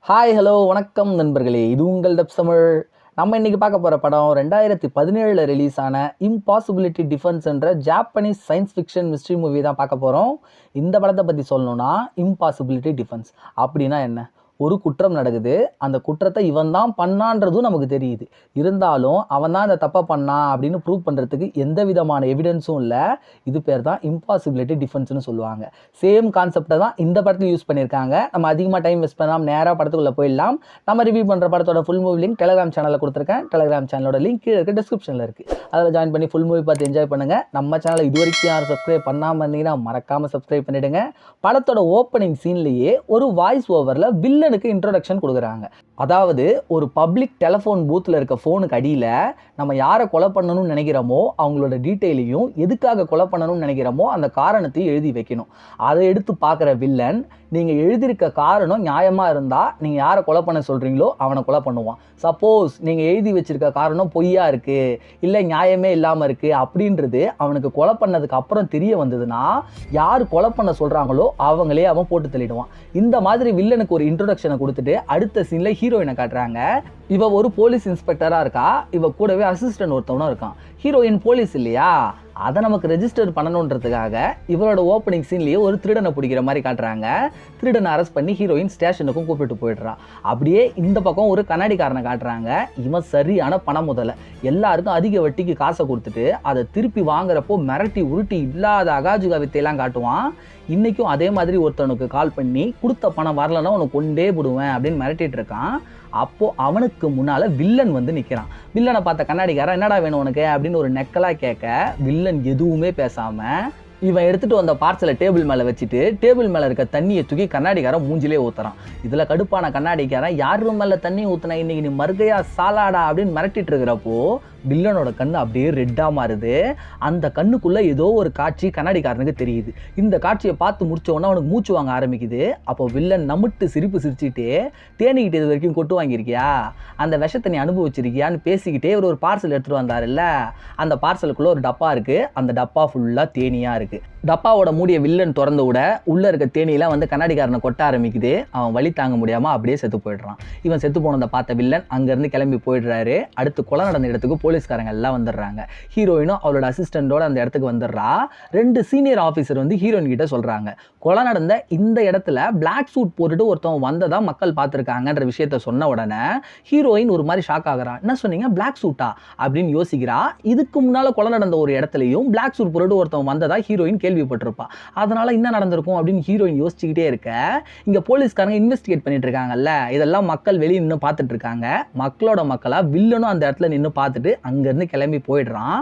Hi hello வணக்கம் நண்பர்களே, இது உங்கள் டப்ஸ் தமிழ். நம்ம இன்றைக்கி பார்க்க போகிற படம் 2017 ரிலீஸ் ஆன இம்பாசிபிலிட்டி டிஃபென்ஸ் என்ற Japanese science fiction mystery movie தான் பார்க்க போகிறோம். இந்த படத்தை பற்றி சொல்லணும்னா, இம்பாசிபிலிட்டி டிஃபென்ஸ் அப்படின்னா என்ன? ஒரு குற்றம் நடக்குது, அந்த குற்றத்தை இவன் தான் பண்ணான்றதும் நமக்கு தெரியுது. இருந்தாலும் அவன் தான் இந்த தப்பை பண்ணான் அப்படின்னு ப்ரூவ் பண்ணுறதுக்கு எந்த விதமான எவிடன்ஸும் இல்லை. இது பேர் தான் இம்பாசிபிலிட்டி டிஃபென்ஸ்னு சொல்லுவாங்க. சேம் கான்செப்டை தான் இந்த படத்தில் யூஸ் பண்ணியிருக்காங்க. நம்ம அதிகமாக டைம் வேஸ்ட் பண்ணாமல் நேராக படத்துக்குள்ளே போயிடலாம். நம்ம ரிவ்யூ பண்ணுற படத்தோட ஃபுல் மூவி லிங்க் டெலிகிராம் சேனலில் கொடுத்துருக்கேன். டெலிகிராம் சேனலோட லிங்க் கீழே இருக்குது, டிஸ்கிரிப்ஷனில் இருக்குது. அதில் ஜாயின் பண்ணி ஃபுல் மூவி பார்த்து என்ஜாய் பண்ணுங்கள். நம்ம சேனலை இது வரைக்கும் யாரும் சப்ஸ்கிரைப் பண்ணாமல் இருந்தீங்கன்னா மறக்காமல் சப்ஸ்கிரைப் பண்ணிவிடுங்க. படத்தோட ஓப்பனிங் சீன்லேயே ஒரு வாய்ஸ் ஓவரில் வில்லனுக்கு இன்ட்ரோடக்ஷன் கொடுக்குறாங்க. அதாவது ஒரு பப்ளிக் டெலிஃபோன் பூத்தில் இருக்க ஃபோனுக்கு அடியில் நம்ம யாரை கொலை பண்ணணும்னு நினைக்கிறோமோ அவங்களோட டீட்டெயிலையும் எதுக்காக கொலை பண்ணணும்னு நினைக்கிறோமோ அந்த காரணத்தையும் எழுதி வைக்கணும். அதை எடுத்து பார்க்குற வில்லன், நீங்கள் எழுதியிருக்க காரணம் நியாயமாக இருந்தால் நீங்கள் யாரை கொலை பண்ண சொல்கிறீங்களோ அவனை கொலை பண்ணுவான். சப்போஸ் நீங்கள் எழுதி வச்சுருக்க காரணம் பொய்யா இருக்குது, இல்லை நியாயமே இல்லாமல் இருக்குது அப்படின்றது அவனுக்கு கொலை பண்ணதுக்கு அப்புறம் தெரிய வந்ததுன்னா யார் கொலை பண்ண சொல்கிறாங்களோ அவங்களே அவன் போட்டு தள்ளிடுவான். இந்த மாதிரி வில்லனுக்கு ஒரு இன்ட்ரோடக்ஷனை கொடுத்துட்டு அடுத்த சீனில் ஹீரோயினை காட்டுறாங்க. இவ ஒரு போலீஸ் இன்ஸ்பெக்டராக இருக்கா, இவ கூடவே அசிஸ்டன்ட் ஒருத்தவனும் இருக்கான். ஹீரோயின் போலீஸ் இல்லையா, அதை நமக்கு ரெஜிஸ்டர் பண்ணணுன்றதுக்காக இவரோட ஓப்பனிங் சீன்லேயே ஒரு திருடனை பிடிக்கிற மாதிரி காட்டுறாங்க. திருடனை அரெஸ்ட் பண்ணி ஹீரோயின் ஸ்டேஷனுக்கும் கூப்பிட்டு போயிடுறா. அப்படியே இந்த பக்கம் ஒரு கண்ணாடிக்காரனை காட்டுறாங்க. இவன் சரியான பணம் முதல்ல, எல்லாருக்கும் அதிக வட்டிக்கு காசை கொடுத்துட்டு அதை திருப்பி வாங்குறப்போ மிரட்டி உருட்டி இல்லாத அகாஜுகா வித்தையெல்லாம் காட்டுவான். இன்றைக்கும் அதே மாதிரி ஒருத்தனுக்கு கால் பண்ணி கொடுத்த பணம் வரலன்னா உனக்கு கொண்டே விடுவேன் அப்படின்னு மிரட்டிட்டு இருக்கான். அப்போது அவனுக்கு முன்னால் வில்லன் வந்து நிற்கிறான். வில்லனை பார்த்த கண்ணாடிக்காரன் என்னடா வேணும் உனக்கு அப்படின்னு ஒரு நெக்கலாக கேட்க, வில்லன் எதுவுமே பேசாமல் இவன் எடுத்துகிட்டு வந்த பார்சலை டேபிள் மேலே வச்சுட்டு டேபிள் மேலே இருக்க தண்ணியை தூக்கி கண்ணாடிக்காரன் மூஞ்சிலே ஊற்றுறான். இதில் கடுப்பான கண்ணாடிக்காரன், யார் மேலே தண்ணி ஊற்றுனா இன்னைக்கு நீ மறுகையா சாலாடா அப்படின்னு மிரட்டிட்டு இருக்கிறப்போ வில்லனோட கண்ணு அப்படியே ரெட்டாக மாறுது. அந்த கண்ணுக்குள்ளே ஏதோ ஒரு காட்சி கண்ணாடிக்காரனுக்கு தெரியுது. இந்த காட்சியை பார்த்து முடிச்சோன்னா அவனுக்கு மூச்சு வாங்க ஆரம்பிக்குது. அப்போ வில்லன் நமுட்டு சிரிப்பு சிரிச்சுட்டே, தேனிக்கிட்டு இது வரைக்கும் கொட்டு வாங்கியிருக்கியா, அந்த விஷத்தை நீ அனுபவிச்சிருக்கியான்னு பேசிக்கிட்டே ஒரு பார்சல் எடுத்துகிட்டு வந்தாருல்ல, அந்த பார்சலுக்குள்ளே ஒரு டப்பா இருக்குது. அந்த டப்பா ஃபுல்லாக தேனியாக இருக்குது. டப்பாவோட மூடிய வில்லன் திறந்து விட உள்ளே இருக்க தேனியெல்லாம் வந்து கண்ணாடிக்காரனை கொட்ட ஆரம்பிக்குது. அவன் வலி தாங்க முடியாமல் அப்படியே செத்து போயிடுறான். இவன் செத்து போனதை பார்த்த வில்லன் அங்கேருந்து கிளம்பி போயிடுறாரு. அடுத்து கொலை நடந்த இடத்துக்கு போலீஸ்காரங்க எல்லாம் வந்துடுறாங்க. ஹீரோயினும் அவளோட அசிஸ்டண்டோட அந்த இடத்துக்கு வந்துடுறா. 2 சீனியர் ஆஃபீஸர் வந்து ஹீரோயின் கிட்ட சொல்கிறாங்க, கொலை நடந்த இந்த இடத்துல பிளாக் சூட் போட்டுட்டு ஒருத்தவங்க வந்ததா மக்கள் பார்த்துருக்காங்கன்ற விஷயத்த சொன்ன உடனே ஹீரோயின் ஒரு மாதிரி ஷாக் ஆகுறான். என்ன சொன்னீங்க, பிளாக் சூட்டா அப்படின்னு யோசிக்கிறா. இதுக்கு முன்னால் கொலை நடந்த ஒரு இடத்துலையும் பிளாக் சூட் போட்டுட்டு ஒருத்தவங்க வந்ததா ஹீரோயின் கேள்விப்பட்டிருப்பா. அதனால என்ன நடந்திருக்கும் அப்படின்னு ஹீரோயின் யோசிச்சுக்கிட்டே இருக்க, இங்கே போலீஸ்காரங்க இன்வெஸ்டிகேட் பண்ணிட்டு இருக்காங்கல்ல, இதெல்லாம் மக்கள் வெளியே நின்று பார்த்துட்டு இருக்காங்க. மக்களோட மக்களா வில்லனும் அந்த இடத்துல நின்று பார்த்துட்டு அங்கேருந்து கிளம்பி போயிடுறான்.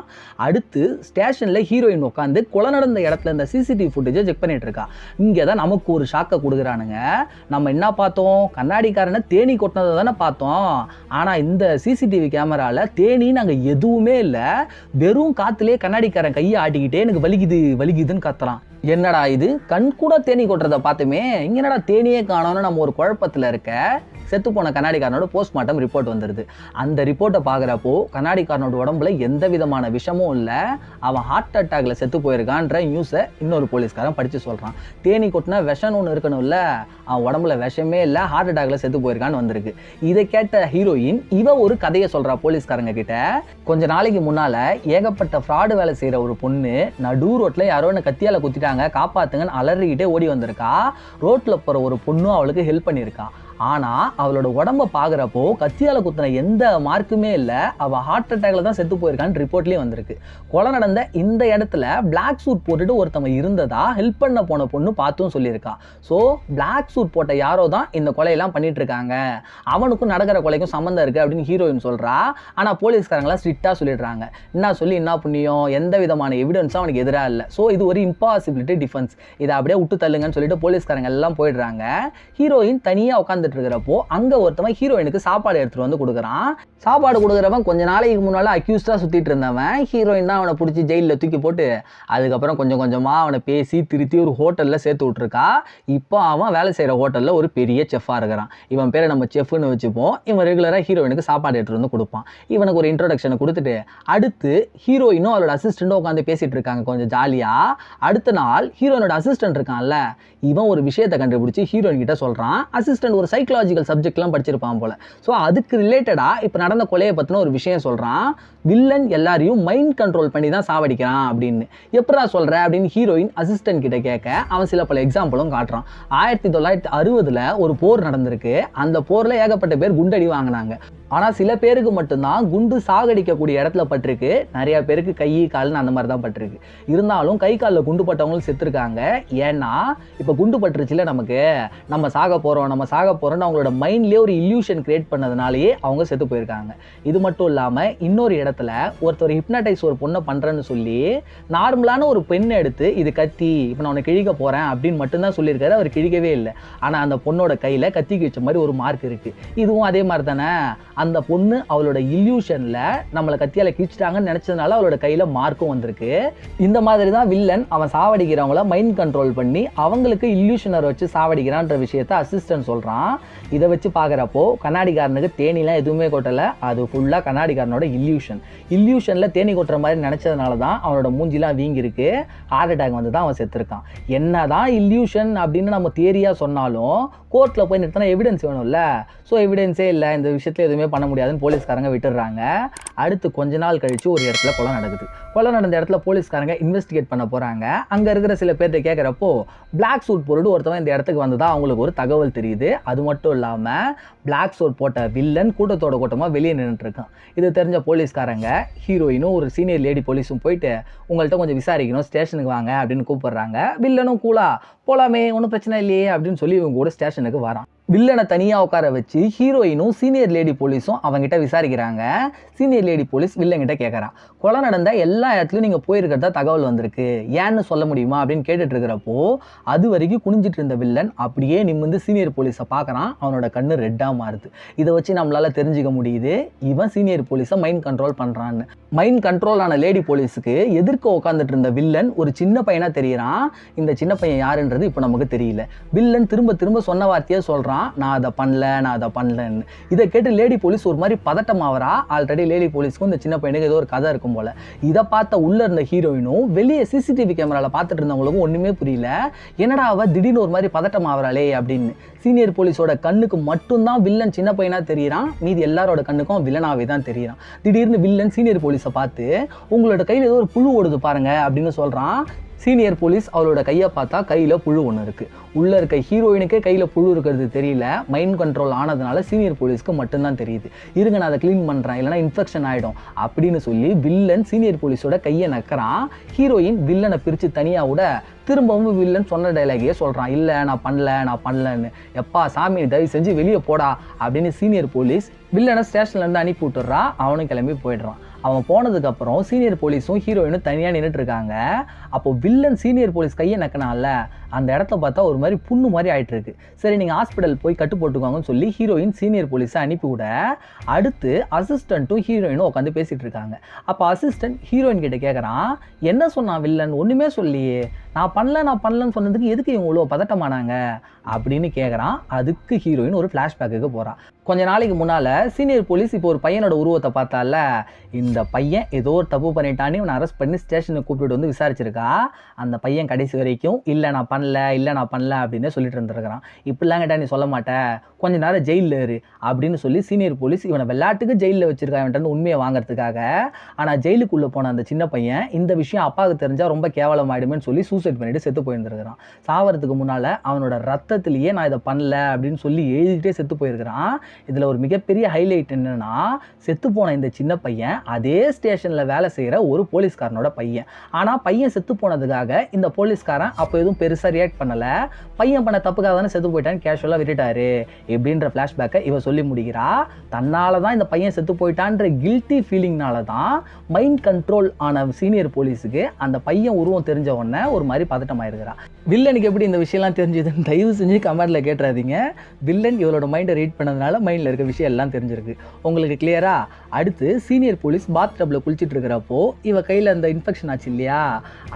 அடுத்து ஸ்டேஷனில் ஹீரோயின் உட்காந்து கொலை நடந்த இடத்துல இந்த சிசிடிவி ஃபுட்டேஜை செக் பண்ணிட்டு இருக்கா. இங்கே தான் நமக்கு ஒரு ஷாக்கை கொடுக்குறானுங்க. நம்ம என்ன பார்த்தோம், கண்ணாடிக்காரனை தேனி கொட்டினதை தானே பார்த்தோம். ஆனால் இந்த சிசிடிவி கேமராவில் தேனின்னு அங்கே எதுவுமே இல்லை. வெறும் காற்றுலேயே கண்ணாடிக்காரன் கையை ஆட்டிக்கிட்டே எனக்கு வலிக்குது வலிக்குதுன்னு கத்துறான். என்னடா இது, கண் கூட தேனி கொட்டுறதை பார்த்துமே இங்கே என்னடா தேனியே காணோன்னு நம்ம ஒரு குழப்பத்தில் இருக்க. செத்துப்போன கண்ணாடிக்காரனோட போஸ்ட்மார்ட்டம் ரிப்போர்ட் வந்துடுது. அந்த ரிப்போர்ட்டை பார்க்குறப்போ கண்ணாடிக்காரனோட உடம்புல எந்த விதமான விஷமும் இல்லை, அவன் ஹார்ட் அட்டாக்ல செத்து போயிருக்கான்ற நியூஸை இன்னொரு போலீஸ்காரன் படித்து சொல்கிறான். தேனி கொட்டினா விஷம்னு ஒன்று இருக்கணும்ல, அவன் உடம்புல விஷமே இல்லை, ஹார்ட் அட்டாக்ல செத்து போயிருக்கான்னு வந்திருக்கு. இதை கேட்ட ஹீரோயின் இவ ஒரு கதையை சொல்கிறா போலீஸ்காரங்க கிட்ட. கொஞ்ச நாளைக்கு முன்னால் ஏகப்பட்ட ஃப்ராடு வேலை செய்கிற ஒரு பொண்ணு நடு ரோட்டில் யாரோ ஒன்று கத்தியால் குத்திட்டாங்க, காப்பாற்றுங்கன்னு அலறிக்கிட்டே ஓடி வந்திருக்கா. ரோட்டில் போகிற ஒரு பொண்ணும் அவளுக்கு ஹெல்ப் பண்ணியிருக்கா. ஆனால் அவளோட உடம்பை பார்க்குறப்போ கத்தியால் குத்தின எந்த மார்க்குமே இல்லை, அவள் ஹார்ட் அட்டாக்ல தான் செத்து போயிருக்கான்னு ரிப்போர்ட்லேயே வந்திருக்கு. கொலை நடந்த இந்த இடத்துல பிளாக் சூட் போட்டுட்டு ஒருத்தவங்க இருந்ததா ஹெல்ப் பண்ண போன பொண்ணு பார்த்தும் சொல்லியிருக்கா. ஸோ பிளாக் சூட் போட்ட யாரோ தான் இந்த கொலையெல்லாம் பண்ணிட்டு இருக்காங்க, அவனுக்கும் நடக்கிற கொலைக்கும் சம்மந்தம் இருக்குது அப்படின்னு ஹீரோயின் சொல்கிறா. ஆனால் போலீஸ்காரங்களாம் ஸ்ட்ரிக்டாக சொல்லிடுறாங்க, என்ன சொல்லி என்ன புண்ணியம், எந்த விதமான எவிடன்ஸும் அவனுக்கு எதிராக இல்லை. ஸோ இது ஒரு இம்பாசிபிலிட்டி டிஃபென்ஸ், இதை அப்படியே விட்டு தள்ளுங்கன்னு சொல்லிட்டு போலீஸ்காரங்க எல்லாம் போயிடுறாங்க. ஹீரோயின் தனியாக உட்காந்துட்டு இருக்கிறப்போ அங்கே ஒருத்தவன் ஹீரோயினுக்கு சாப்பாடு எடுத்துகிட்டு வந்து கொடுக்குறான். சாப்பாடு கொடுக்குறவன் கொஞ்சம் நாளைக்கு முன்னால் அக்யூஸ்டாக சுற்றிட்டு இருந்தவன். ஹீரோயின் தான் அவனை பிடிச்சி ஜெயிலில் தூக்கி போட்டு அதுக்கப்புறம் கொஞ்சம் கொஞ்சமாக அவனை பேசி திருத்தி ஒரு ஹோட்டலில் சேர்த்து விட்ருக்கா. இப்போ அவன் வேலை செய்கிற ஹோட்டலில் ஒரு பெரிய செஃப்பாக இருக்கிறான். இவன் பேரை நம்ம செஃப்னு வச்சுப்போம். இவன் ரெகுலராக ஹீரோயினுக்கு சாப்பாடு எடுத்துகிட்டு வந்து கொடுப்பான். இவனுக்கு ஒரு இன்ட்ரோடக்ஷனை கொடுத்துட்டு அடுத்து ஹீரோயினும் அவளோட அசிஸ்டண்ட்டும் உட்காந்து பேசிகிட்டு இருக்காங்க கொஞ்சம் ஜாலியாக. அடுத்த நாள் ஹீரோயினோட அசிஸ்டன்ட் இருக்கான்ல, இவன் ஒரு விஷயத்தை கண்டுபிடிச்சி ஹீரோயின் கிட்ட சொல்கிறான். அசிஸ்டன்ட் ஒரு சைக்கலாஜிக்கல் சப்ஜெக்ட்லாம் படிச்சிருப்பான் போல. ஸோ அதுக்கு ரிலேட்டடாக இப்போ நடந்த கொலையை பற்றின ஒரு விஷயம் சொல்கிறான். வில்லன் எல்லாரையும் மைண்ட் கண்ட்ரோல் பண்ணி தான் சாவடிக்கிறான் அப்படின்னு. எப்படா சொல்கிற அப்படின்னு ஹீரோயின் அசிஸ்டன்ட் கிட்ட கேட்க அவன் சில பல எக்ஸாம்பிளும் காட்டுறான். 1960 ஒரு போர் நடந்திருக்கு. அந்த போரில் ஏகப்பட்ட பேர் குண்டடி வாங்கினாங்க. ஆனால் சில பேருக்கு மட்டும்தான் குண்டு சாகடிக்கக்கூடிய இடத்துல பட்டிருக்கு. நிறைய பேருக்கு கை கால்னு அந்த மாதிரி தான் பட்டிருக்கு. இருந்தாலும் கை காலில் குண்டு பட்டவங்களும் செத்துருக்காங்க. ஏன்னா இப்போ குண்டு பட்டுருச்சுல, நம்ம சாக போகிறோம்னு அவங்களோட மைண்ட்லேயே ஒரு இல்யூஷன் கிரியேட் பண்ணதுனாலேயே அவங்க செத்து போயிருக்காங்க. இது மட்டும் இல்லாமல் இன்னொரு இடத்துல ஒருத்தர் ஹிப்னடைஸ் ஒரு பொண்ணை பண்ணுறேன்னு சொல்லி நார்மலான ஒரு பெண்ணை எடுத்து இது கத்தி, இப்போ நான் உன்னை கிழிக்க போகிறேன் அப்படின்னு மட்டும்தான் சொல்லியிருக்காரு. அவர் கிழிக்கவே இல்லை. ஆனால் அந்த பொண்ணோட கையில் கத்திக்கு வச்ச மாதிரி ஒரு மார்க் இருக்குது. இதுவும் அதே மாதிரி தானே. அந்த பொண்ணு அவளோட இல்யூஷன்ல நம்மளை கத்தியால கிழிச்சிட்டாங்கன்னு நினைச்சதுனால அவளோட கையில மார்க்கும் வந்திருக்கு. இந்த மாதிரி தான் வில்லன் அவன் சாவடிக்கிறவங்கள மைண்ட் கண்ட்ரோல் பண்ணி அவங்களுக்கு இல்யூஷனர் வச்சு சாவடிக்கிறான்ற விஷயத்த அசிஸ்டன்ட் சொல்றான். இதை வச்சு பார்க்குறப்போ கண்ணாடிக்காரனுக்கு தேனிலாம் எதுவுமே கொட்டலை. அது ஃபுல்லாக கண்ணாடிக்காரனோட இல்யூஷன்ல தேனி கொட்டுற மாதிரி நினைச்சதுனால தான் அவனோட மூஞ்சிலாம் வீங்கிருக்கு. ஹார்ட் அட்டாக் வந்து தான் அவன் செத்துருக்கான். என்னதான் இல்யூஷன் அப்படின்னு நம்ம தியரியா சொன்னாலும் கோர்ட்டில் போய் நிறுத்தினா எவிடன்ஸ் வேணும்ல. ஸோ எவிடன்ஸே இல்லை, இந்த விஷயத்தில் எதுவுமே பண்ண முடியாதுன்னு போலீஸ்காரங்க விட்டுடுறாங்க. அடுத்து கொஞ்ச நாள் கழிச்சு ஒரு இடத்துல கொலை நடக்குது. கொலை நடந்த இடத்துல போலீஸ்காரங்க இன்வெஸ்டிகேட் பண்ண போகிறாங்க. அங்கே இருக்கிற சில பேர்கிட்ட கேட்குறப்போ பிளாக் சூட் போட்டு ஒருத்தவன் இந்த இடத்துக்கு வந்ததா அவங்களுக்கு ஒரு தகவல் தெரியுது. அது மட்டும் இல்லாமல் பிளாக் சூட் போட்ட வில்லன் கூட்டத்தோட கூட்டமாக வெளியே நின்றுட்டு இருக்கான். இது தெரிஞ்ச போலீஸ்காரங்க ஹீரோயினும் ஒரு சீனியர் லேடி போலீஸும் போயிட்டு உங்கள்கிட்ட கொஞ்சம் விசாரிக்கணும், ஸ்டேஷனுக்கு வாங்க அப்படின்னு கூப்பிடுறாங்க. வில்லனும் கூலா போலாமே, ஒன்றும் பிரச்சனை இல்லையே அப்படின்னு சொல்லி இவங்க கூட ஸ்டேஷனுக்கு வரான். வில்லனை தனியாக உட்கார வச்சு ஹீரோயினும் சீனியர் லேடி போலீஸும் அவங்ககிட்ட விசாரிக்கிறாங்க. சீனியர் லேடி போலீஸ் வில்லங்கிட்ட கேட்குறான், கொலை நடந்த எல்லா இடத்துலையும் நீங்கள் போயிருக்கிறதா தகவல் வந்திருக்கு, ஏன்னு சொல்ல முடியுமா அப்படின்னு கேட்டுட்டு இருக்கிறப்போ அது வரைக்கும் குனிஞ்சிட்டு இருந்த வில்லன் அப்படியே நிமிர்ந்து சீனியர் போலீஸை பார்க்குறான். அவனோட கண்ணு ரெட்டாக மாறுது. இதை வச்சு நம்மளால் தெரிஞ்சுக்க முடியுது இவன் சீனியர் போலீஸை மைண்ட் கண்ட்ரோல் பண்ணுறான்னு. மைண்ட் கண்ட்ரோல் ஆன லேடி போலீஸுக்கு எதிர்க்க உட்காந்துட்டு இருந்த வில்லன் ஒரு சின்ன பையனாக தெரிகிறான். இந்த சின்ன பையன் யாருன்றது இப்போ நமக்கு தெரியல. வில்லன் திரும்ப திரும்ப சொன்ன வார்த்தையே சொல்கிறான், நான் அதை பண்ணலன்னு. இதை கேட்டு லேடி போலீஸ் ஒரு மாதிரி பதட்டமாகறா. ஆல்ரெடி லேடி போலீஸ்க்கும் இந்த சின்ன பையனுக்கு ஏதோ ஒரு கதை இருக்கும் போல. இதை பார்த்த உள்ள இருந்த ஹீரோயினும் வெளியே சிசிடிவி கேமரால பார்த்துட்டு இருந்தவங்களுக்கும் ஒண்ணுமே புரியல. என்னடா அவ திடீர்னு ஒரு மாதிரி பதட்டமாகறாளே அப்படின்னு. சீனியர் போலீஸோட கண்ணுக்கு மட்டும்தான் வில்லன் சின்ன பையனா தெரியறான். மீதி எல்லாரோட கண்ணுக்கும் வில்லனாவே தான் தெரியறான். திடீர்னு வில்லன் சீனியர் போலீஸை பார்த்து உங்களோட கையில் ஏதோ ஒரு புழு ஓடுது பாருங்க அப்படின்னு சொல்றான். சீனியர் போலீஸ் அவளோட கையை பார்த்தா கையில் புழு ஒன்று இருக்குது. உள்ளே இருக்க ஹீரோயினுக்கே கையில் புழு இருக்கிறது தெரியல. மைண்ட் கண்ட்ரோல் ஆனதுனால சீனியர் போலீஸ்க்கு மட்டும்தான் தெரியுது. இருங்க நான் அதை க்ளீன் பண்ணுறேன், இல்லைனா இன்ஃபெக்ஷன் ஆகிடும் அப்படின்னு சொல்லி வில்லன் சீனியர் போலீஸோட கையை நக்கிறான். ஹீரோயின் வில்லனை பிரித்து தனியாக விட திரும்பவும் வில்லன் சொன்ன டைலாகையே சொல்கிறான், இல்லை நான் பண்ணலன்னு. எப்பா சாமி தயவு செஞ்சு வெளியே போடா அப்படின்னு சீனியர் போலீஸ் வில்லனை ஸ்டேஷன்லேருந்து அனுப்பி விட்டுறா. அவனும் கிளம்பி போயிடுறான். அவன் போனதுக்கப்புறம் சீனியர் போலீஸும் ஹீரோயினும் தனியாக நின்றுட்டு இருக்காங்க. அப்போ வில்லன் சீனியர் போலீஸ் கையை நக்கினால அந்த இடத்த பார்த்தா ஒரு மாதிரி புண்ணு மாதிரி ஆகிட்டு இருக்கு. சரி நீங்கள் ஹாஸ்பிட்டல் போய் கட்டு போட்டுக்கோங்கன்னு சொல்லி ஹீரோயின் சீனியர் போலீஸை அனுப்பி விட அடுத்து அசிஸ்டண்ட்டும் ஹீரோயினும் உட்காந்து பேசிகிட்டு இருக்காங்க. அப்போ அசிஸ்டன்ட் ஹீரோயின் கிட்ட கேட்குறான், என்ன சொன்னான் வில்லன், ஒன்றுமே சொல்லியே, நான் பண்ணலன்னு சொன்னதுக்கு எதுக்கு இவங்க இவ்வளோ பதட்டமானாங்க அப்படின்னு கேட்குறான். அதுக்கு ஹீரோயின் ஒரு ஃப்ளாஷ்பேக்கு போகிறான். கொஞ்ச நாளைக்கு முன்னால் சீனியர் போலீஸ் இப்போ ஒரு பையனோட உருவத்தை பார்த்தால, இந்த பையன் ஏதோ ஒரு தப்பு பண்ணிட்டான்னு இவனை அரெஸ்ட் பண்ணி ஸ்டேஷனுக்கு கூப்பிட்டு வந்து விசாரிச்சிருக்கா. அந்த பையன் கடைசி வரைக்கும் இல்லை நான் பண்ணல அப்படின்னு சொல்லிட்டு இருந்திருக்கிறான். இப்படிலாம் கேட்டால் நீ சொல்ல மாட்டேன், கொஞ்ச நேரம் ஜெயிலில் இரு அப்படின்னு சொல்லி சீனியர் போலீஸ் இவனை விளையாட்டுக்கு ஜெயிலில் வச்சிருக்கான் இவன்ட்டு உண்மையை வாங்குறதுக்காக. ஆனால் ஜெயிலுக்குள்ளே போன அந்த சின்ன பையன் இந்த விஷயம் அப்பாவுக்கு தெரிஞ்சால் ரொம்ப கேவலமாயிடுமேன்னு சொல்லி சூசைட் பண்ணிட்டு செத்து போயிருந்துருக்கிறான். சாவறதுக்கு முன்னால் அவனோட ரத்தத்திலேயே நான் இதை பண்ணல அப்படின்னு சொல்லி எழுதிட்டே செத்து போயிருக்கிறான். இதில் ஒரு மிகப்பெரிய ஹைலைட் என்னன்னா, செத்து போன இந்த சின்ன பையன் அதே ஸ்டேஷனில் வேலை செய்கிற ஒரு போலீஸ்காரனோட பையன். ஆனால் பையன் செத்து போனதுக்காக இந்த போலீஸ்காரன் அப்போ எதுவும் பெருசாக ரியாக்ட் பண்ணலை. பையன் பண்ண தப்புக்காக தானே செத்து போயிட்டான்னு கேஷுவலாக விட்டுட்டாரு எப்படின்ற ஃப்ளாஷ்பேக்கை இவ சொல்லி முடிக்கிறா. தன்னால தான் இந்த பையன் செத்து போயிட்டான்ற கில்ட்டி ஃபீலிங்னால தான் மைண்ட் கண்ட்ரோல் ஆன சீனியர் போலீஸுக்கு அந்த பையன் உருவம் தெரிஞ்ச உடனே ஒரு மாதிரி பதட்டமாயிருக்கிறா. வில்லனுக்கு எப்படி இந்த விஷயம்லாம் தெரிஞ்சதுன்னு தயவு செஞ்சு கமெண்ட்ல கேட்டுறாதீங்க. வில்லன் இவளோட மைண்டை ரீட் பண்ணதுனால மைண்டில் இருக்க விஷயம் எல்லாம் தெரிஞ்சிருக்கு. உங்களுக்கு கிளியரா? அடுத்து சீனியர் போலீஸ் பாத் டப்ல குளிச்சுட்டு இருக்கிறப்போ இவ கையில் அந்த இன்ஃபெக்ஷன் ஆச்சு இல்லையா,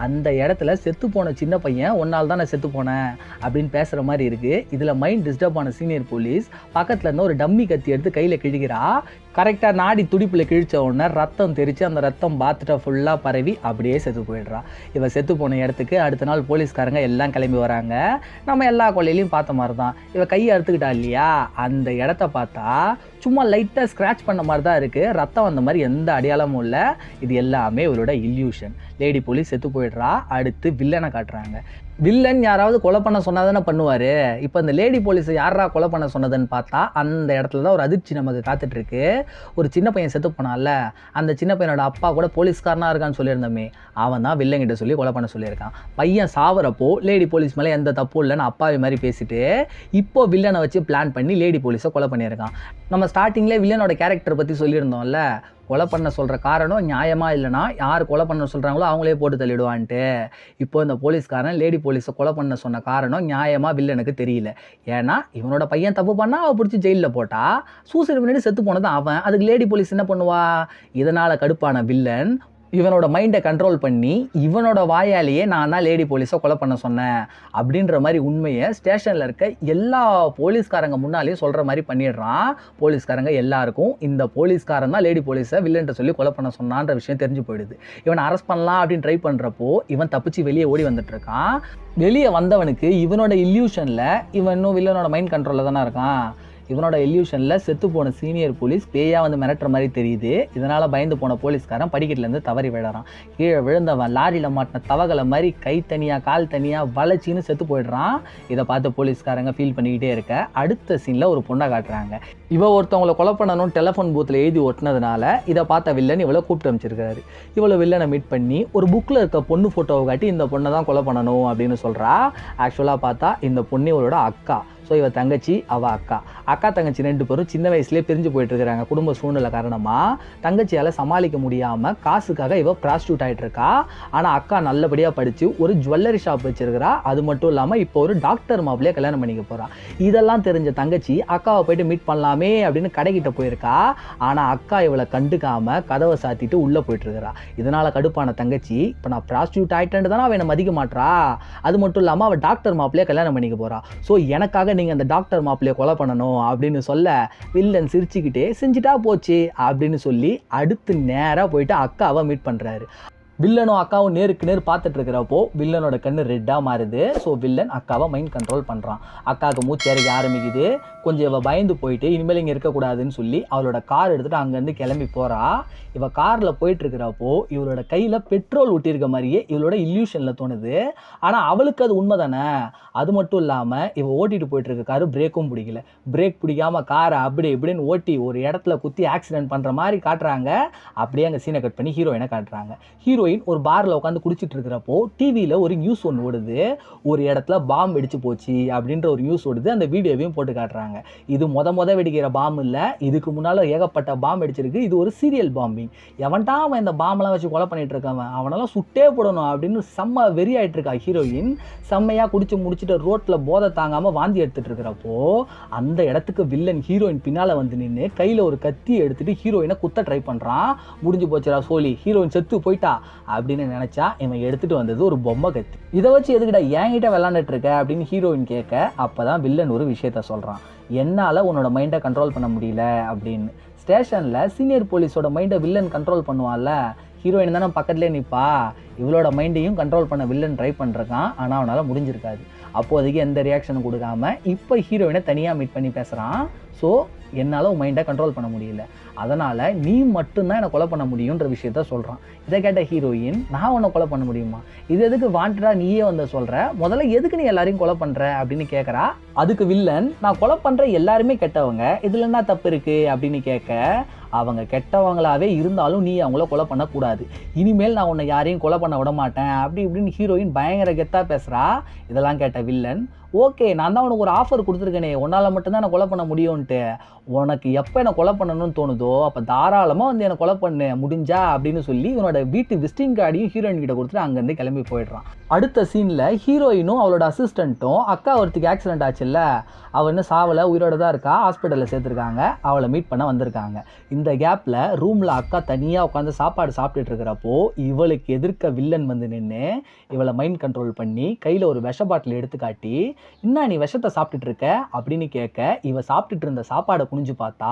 அந்த இடத்துல செத்து போன சின்ன பையன் ஒன்னால் தான் நான் செத்து போனேன் அப்படின்னு பேசுகிற மாதிரி இருக்குது. இதில் மைண்ட் டிஸ்டர்ப் ஆன சீனியர் போலீஸ் பக்கத்தில் இருந்த ஒரு டம்மி கத்தி எடுத்து கையில் கிழிக்கிறா. கரெக்டாக நாடி துடிப்பில் கிழிச்ச உடனே ரத்தம் தெரித்து அந்த ரத்தம் பாத்துட்ட ஃபுல்லாக பரவி அப்படியே செத்து போயிடுறா. இவள் செத்து போன இடத்துக்கு அடுத்த நாள் போலீஸ்காரங்க எல்லாம் கிளம்பி வராங்க. நம்ம எல்லா கொள்ளையிலையும் பார்த்த மாதிரி தான் இவள் கையை அறுத்துக்கிட்டா இல்லையா, அந்த இடத்த பார்த்தா சும்மா லைட்டாக ஸ்க்ராட்ச் பண்ண மாதிரி தான் இருக்குது, ரத்தம் அந்த மாதிரி எந்த அடையாளமும் இல்லை. இது எல்லாமே இவளோட இல்யூஷன். லேடி போலீஸ் செத்து போயிடுறா. அடுத்து வில்லனை காட்டுறாங்க. வில்லன் யாராவது கொலை பண்ண சொன்னால் தானே பண்ணுவார். இப்போ இந்த லேடி போலீஸை யாரா கொலை பண்ண சொன்னதுன்னு பார்த்தா அந்த இடத்துல தான் ஒரு அதிர்ச்சி நமக்கு காத்துட்ருக்கு. ஒரு சின்ன பையன் செத்து போனான்ல, அந்த சின்ன பையனோட அப்பா கூட போலீஸ்காரனாக இருக்கான்னு சொல்லியிருந்தோமே, அவன் தான் வில்லங்கிட்ட சொல்லி கொலை பண்ண சொல்லியிருக்கான். பையன் சாவரப்போ லேடி போலீஸ் மேலே எந்த தப்பும் இல்லைன்னு அப்பாவி மாதிரி பேசிட்டு இப்போ வில்லனை வச்சு பிளான் பண்ணி லேடி போலீஸை கொலை பண்ணியிருக்கான். நம்ம ஸ்டார்டிங்லேயே வில்லனோட கேரக்டர் பற்றி சொல்லியிருந்தோம்ல, கொலை பண்ண சொல்கிற காரணம் நியாயமாக இல்லைனா யார் கொலை பண்ண சொல்கிறாங்களோ அவங்களே போட்டு தள்ளிடுவான்ட்டு. இப்போ இந்த போலீஸ்காரன் லேடி போலீஸை கொலை பண்ண சொன்ன காரணம் நியாயமாக வில்லனுக்கு தெரியல. ஏன்னா இவனோட பையன் தப்பு பண்ணால் அவள் பிடிச்சி ஜெயிலில் போட்டா, சூசைட் பண்ணிட்டு செத்து போனது அவன். அதுக்கு லேடி போலீஸ் என்ன பண்ணுவா? இதனால் கடுப்பான வில்லன் இவனோட மைண்டை கண்ட்ரோல் பண்ணி இவனோட வாயாலேயே நான் தான் லேடி போலீஸை கொலை பண்ண சொன்னேன் அப்படின்ற மாதிரி உண்மையை ஸ்டேஷனில் இருக்க எல்லா போலீஸ்காரங்க முன்னாலேயும் சொல்கிற மாதிரி பண்ணிடுறான். போலீஸ்காரங்க எல்லாருக்கும் இந்த போலீஸ்காரன் தான் லேடி போலீஸை வில்லன்ட்ட சொல்லி கொலை பண்ண சொன்னான்ற விஷயம் தெரிஞ்சு போயிடுது. இவனை அரெஸ்ட் பண்ணலாம் அப்படின்னு ட்ரை பண்ணுறப்போ இவன் தப்பிச்சு வெளியே ஓடி வந்துட்டுருக்கான். வெளியே வந்தவனுக்கு இவனோட இல்யூஷனில் இவன் இன்னும் வில்லனோட மைண்ட் கண்ட்ரோலில் தானே இருக்கான். இவனோட இல்யூஷனில் செத்து போன சீனியர் போலீஸ் பேயாக வந்து மிரட்டுற மாதிரி தெரியுது. இதனால் பயந்து போன போலீஸ்காரன் படிக்கட்டிலேருந்து தவறி விழறான். கீழே விழுந்தவன் லாரியில் மாட்டின தவகளை மாதிரி கை தனியாக கால் தனியாக வளைச்சின்னு செத்து போயிடுறான். இதை பார்த்து போலீஸ்காரங்க ஃபீல் பண்ணிக்கிட்டே இருக்க அடுத்த சீனில் ஒரு பொண்ணை காட்டுறாங்க. இவள் ஒருத்தவங்களை கொலை பண்ணணும் டெலிஃபோன் பூத்தில் எழுதி ஒட்டினதுனால இதை பார்த்த வில்லன் இவளை கூப்பிட்டு அமைச்சிருக்காரு. இவளை வில்லனை மீட் பண்ணி ஒரு புக்கில் இருக்க பொண்ணு ஃபோட்டோவை காட்டி இந்த பொண்ணை தான் கொலை பண்ணணும் அப்படின்னு சொல்கிறா. ஆக்சுவலாக பார்த்தா இந்த பொண்ணு இவளோட அக்கா. ஸோ இவள் தங்கச்சி, அவள் அக்கா. அக்கா தங்கச்சி 2 பேரும் சின்ன வயசுலேயே பிரிஞ்சு போயிட்டுருக்கிறாங்க குடும்ப சூழ்நிலை காரணமாக. தங்கச்சியால் சமாளிக்க முடியாமல் காசுக்காக இவள் ப்ராஸ்டியூட் ஆகிட்டுருக்கா. ஆனால் அக்கா நல்லபடியாக படித்து ஒரு ஜுவல்லரி ஷாப் வச்சுருக்கிறா. அது மட்டும் இல்லாமல் இப்போ ஒரு டாக்டர் மாப்பிளையே கல்யாணம் பண்ணிக்க போகிறா. இதெல்லாம் தெரிஞ்ச தங்கச்சி அக்காவை போய்ட்டு மீட் பண்ணலாமே அப்படின்னு கடைக்கிட்ட போயிருக்கா. ஆனால் அக்கா இவளை கண்டுக்காமல் கதவை சாத்திட்டு உள்ளே போயிட்டுருக்கிறா. இதனால் கடுப்பான தங்கச்சி இப்போ நான் ப்ராஸ்டியூட் ஆகிட்டேன்னு தானே அவள் என்னை மதிக்க மாட்டா, அது மட்டும் இல்லாமல் அவள் டாக்டர் மாப்பிளையே கல்யாணம் பண்ணிக்க போகிறா. ஸோ எனக்காக நீங்கள் அந்த டாக்டர் மாப்பிளையை கொலை பண்ணணும் அப்படின்னு சொல்ல வில்லன் சிரிச்சுக்கிட்டே செஞ்சுட்டா போச்சு அப்படின்னு சொல்லி அடுத்து நேராக போயிட்டு அக்காவை மீட் பண்ணுறாரு. வில்லனும் அக்காவும் நேருக்கு நேர் பார்த்துட்டு இருக்கிறப்போ வில்லனோட கண்ணு ரெட்டாக மாறுது. ஸோ வில்லன் அக்காவை மைண்ட் கண்ட்ரோல் பண்ணுறான். அக்காவுக்கு மூச்சு இறக்க ஆரம்பிக்குது. கொஞ்சம் இவள் பயந்து போயிட்டு இனிமேல் இங்கே இருக்கக்கூடாதுன்னு சொல்லி அவளோட கார் எடுத்துகிட்டு அங்கேருந்து கிளம்பி போகிறா. இவள் காரில் போயிட்டுருக்கிறப்போ இவளோட கையில் பெட்ரோல் ஊட்டியிருக்க மாதிரியே இவளோட இல்யூஷனில் தோணுது. ஆனால் அவளுக்கு அது உண்மை தானே. அது மட்டும் இல்லாமல் இவள் ஓட்டிகிட்டு போயிட்டுருக்க காரு பிரேக்கும் பிடிக்கல. பிரேக் பிடிக்காமல் காரை அப்படி இப்படின்னு ஓட்டி ஒரு இடத்துல குத்தி ஆக்சிடென்ட் பண்ணுற மாதிரி காட்டுறாங்க. அப்படியே அங்கே சீனை கட் பண்ணி ஹீரோயினை காட்டுறாங்க. ஹீரோயின் ஒரு பாரில் உட்காந்து குடிச்சிட்டு இருக்கிறப்போ டிவியில் ஒரு நியூஸ் ஒன்று ஓடுது. ஒரு இடத்துல பாம்பு வெடிச்சு போச்சு அப்படின்ற ஒரு நியூஸ் ஓடுது. அந்த வீடியோவையும் போட்டு காட்டுறாங்க. இது மொத வெடிக்கிற பாம்பு இல்லை, இதுக்கு முன்னால் ஏகப்பட்ட பாம்பு வெடிச்சிருக்கு. இது ஒரு சீரியல் பாம்பிங். எவன்டா அவன் இந்த பாம்பெல்லாம் வச்சு கொலை பண்ணிட்டு இருக்கான், அவனெல்லாம் சுட்டே போடணும் அப்படின்னு செம்ம வெறி ஆகிட்டு இருக்கா ஹீரோயின். செம்மையாக குடிச்சு முடிச்சுட்டு ரோட்டில் போதை தாங்காமல் வாந்தி எடுத்துட்டு இருக்கிறப்போ அந்த இடத்துக்கு வில்லன் ஹீரோயின் பின்னால் வந்து நின்று கையில் ஒரு கத்தி எடுத்துட்டு ஹீரோயினை குத்த ட்ரை பண்ணுறான். முடிஞ்சு போச்சுடா சோலி, ஹீரோயின் செத்து போயிட்டா அப்படின்னு நினச்சா இவன் எடுத்துகிட்டு வந்தது ஒரு பொம்மை கத்தி. இதை வச்சு எதுக்கிட்ட என்கிட்ட விளாண்டுட்டு இருக்க அப்படின்னு ஹீரோயின் கேட்க அப்போ தான் வில்லன் ஒரு விஷயத்த சொல்கிறான். என்னால் உன்னோட மைண்டை கண்ட்ரோல் பண்ண முடியல அப்படின்னு. ஸ்டேஷனில் சீனியர் போலீஸோட மைண்டை வில்லன் கண்ட்ரோல் பண்ணுவான்ல, ஹீரோயின் தானே பக்கத்துலேயே நிற்பா. இவளோட மைண்டையும் கண்ட்ரோல் பண்ண வில்லன் ட்ரை பண்ணுறான். ஆனால் அவனால் முடிஞ்சிருக்காது. அப்போதைக்கு எந்த ரியாக்ஷனும் கொடுக்காம இப்போ ஹீரோயினை தனியாக மீட் பண்ணி பேசுகிறான். ஸோ என்னால் உன் மைண்டை கண்ட்ரோல் பண்ண முடியல, அதனால் நீ மட்டும்தான் என்னை கொலை பண்ண முடியுன்ற விஷயத்த சொல்கிறான். இதை கேட்ட ஹீரோயின், நான் உன்னை கொலை பண்ண முடியுமா, இது எதுக்கு வாண்டடாக நீயே வந்து சொல்கிற, முதல்ல எதுக்கு நீ எல்லாரையும் கொலை பண்ணுற அப்படின்னு கேட்குறா. அதுக்கு வில்லன், நான் கொலை பண்ணுற எல்லாருமே கெட்டவங்க, இதில் என்ன தப்பு இருக்குது அப்படின்னு கேட்க, அவங்க கெட்டவங்களாகவே இருந்தாலும் நீ அவங்கள கொலை பண்ணக்கூடாது, இனிமேல் நான் உன்னை யாரையும் கொலை பண்ண விட மாட்டேன் அப்படி இப்படின்னு ஹீரோயின் பயங்கர கெத்தாக பேசுகிறா. இதெல்லாம் கேட்ட வில்லன், ஓகே நான் தான் உனக்கு ஒரு ஆஃபர் கொடுத்துருக்கேனே, உன்னால் மட்டும்தான் என்னை கொலை பண்ண முடியும்ன்ட்டு, உனக்கு எப்போ என்னை கொலை பண்ணணும்னு தோணுதோ அப்போ தாராளமாக வந்து என்னை கொலை பண்ணு முடிஞ்சா அப்படின்னு சொல்லி இவனோட வீட்டு விசிட்டிங் கார்டையும் ஹீரோயின் கிட்ட கொடுத்துட்டு அங்கேருந்து கிளம்பி போயிடுறான். அடுத்த சீனில் ஹீரோயினும் அவளோட அசிஸ்டண்ட்டும் அக்கா ஒருத்திக்கு ஆக்சிடென்ட் ஆச்சுல்ல, அவள் இன்னும் சாவலை, உயிரோட தான் இருக்கா, ஹாஸ்பிட்டலில் சேர்த்துருக்காங்க, அவளை மீட் பண்ண வந்திருக்காங்க. இந்த கேப்பில் ரூமில் அக்கா தனியாக உட்காந்து சாப்பாடு சாப்பிட்டுட்டு இருக்கிறப்போ இவளுக்கு எதிர்க்க வில்லன் வந்து நின்று இவளை மைண்ட் கண்ட்ரோல் பண்ணி கையில் ஒரு விஷ பாட்டில் எடுத்து காட்டி என்ன நீ விஷத்தை சாப்பிட்டுட்டு இருக்க அப்படின்னு கேட்க, இவ சாப்பிட்டுட்டு இருந்த சாப்பாடை குனிஞ்சு பார்த்தா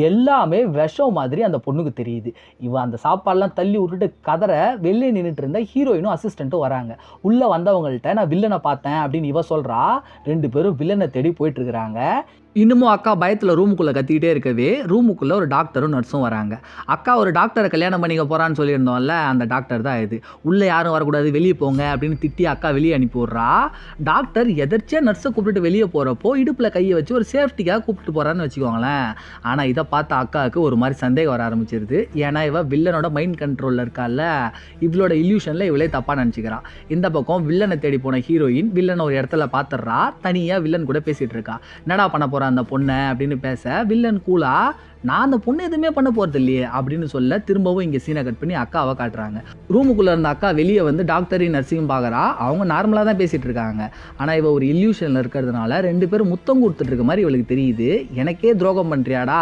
எல்லாமே விஷம் மாதிரி அந்த பொண்ணுக்கு தெரியுது. இவ அந்த சாப்பாடெல்லாம் தள்ளி விட்டுட்டு கதற வெளியே நின்றுட்டு இருந்த ஹீரோயினும் அசிஸ்டண்ட்டும் வராங்க. உள்ள வந்தவங்கள்ட்ட நான் வில்லனை பார்த்தேன் அப்படின்னு இவ சொல்றா. 2 பேரும் வில்லனை தேடி போயிட்டு இருக்கிறாங்க. இன்னமும் அக்கா பயத்தில் ரூமுக்குள்ளே கத்திக்கிட்டே இருக்கவே ரூமுக்குள்ளே ஒரு டாக்டரும் நர்ஸும் வராங்க. அக்கா ஒரு டாக்டரை கல்யாணம் பண்ணிக்க போகிறான்னு சொல்லியிருந்தோம்ல, அந்த டாக்டர் தான் இது. உள்ளே யாரும் வரக்கூடாது, வெளியே போங்க அப்படின்னு திட்டி அக்கா வெளியே அனுப்பி விட்றா. டாக்டர் எதர்ச்சியாக நர்ஸை கூப்பிட்டு வெளியே போகிறப்போ இடுப்பில் கையை வச்சு ஒரு சேஃப்டிக்காக கூப்பிட்டு போகிறான்னு வச்சுக்கோங்களேன். ஆனால் இதை பார்த்த அக்காவுக்கு ஒரு மாதிரி சந்தேகம் வர ஆரம்பிச்சிருது. ஏன்னா இவ வில்லனோட மைண்ட் கண்ட்ரோலில் இருக்கால, இவளோட இல்யூஷனில் இவளே தப்பாக நினச்சிக்கிறான். இந்த பக்கம் வில்லனை தேடி போன ஹீரோயின் வில்லனை ஒரு இடத்துல பார்த்துடுறா. தனியாக வில்லன் கூட பேசிகிட்டு இருக்கா. என்னடா பண்ண போகிற அந்த பொண்ணை அப்படின்னு பேச, வில்லன் கூலா நான் அந்த பொண்ணு எதுவுமே பண்ண போகிறது இல்லையே அப்படின்னு சொல்ல, திரும்பவும் இங்கே சீனை கட் பண்ணி அக்காவை காட்டுறாங்க. ரூமுக்குள்ளே இருந்த அக்கா வெளியே வந்து டாக்டரையும் நர்ஸையும் பார்க்குறா. அவங்க நார்மலாக தான் பேசிகிட்டு இருக்காங்க. ஆனால் இவ ஒரு இல்யூஷனில் இருக்கிறதுனால 2 பேரும் முத்தம் கொடுத்துட்டு இருக்க மாதிரி இவளுக்கு தெரியுது. எனக்கே துரோகம் பண்ணுறியாடா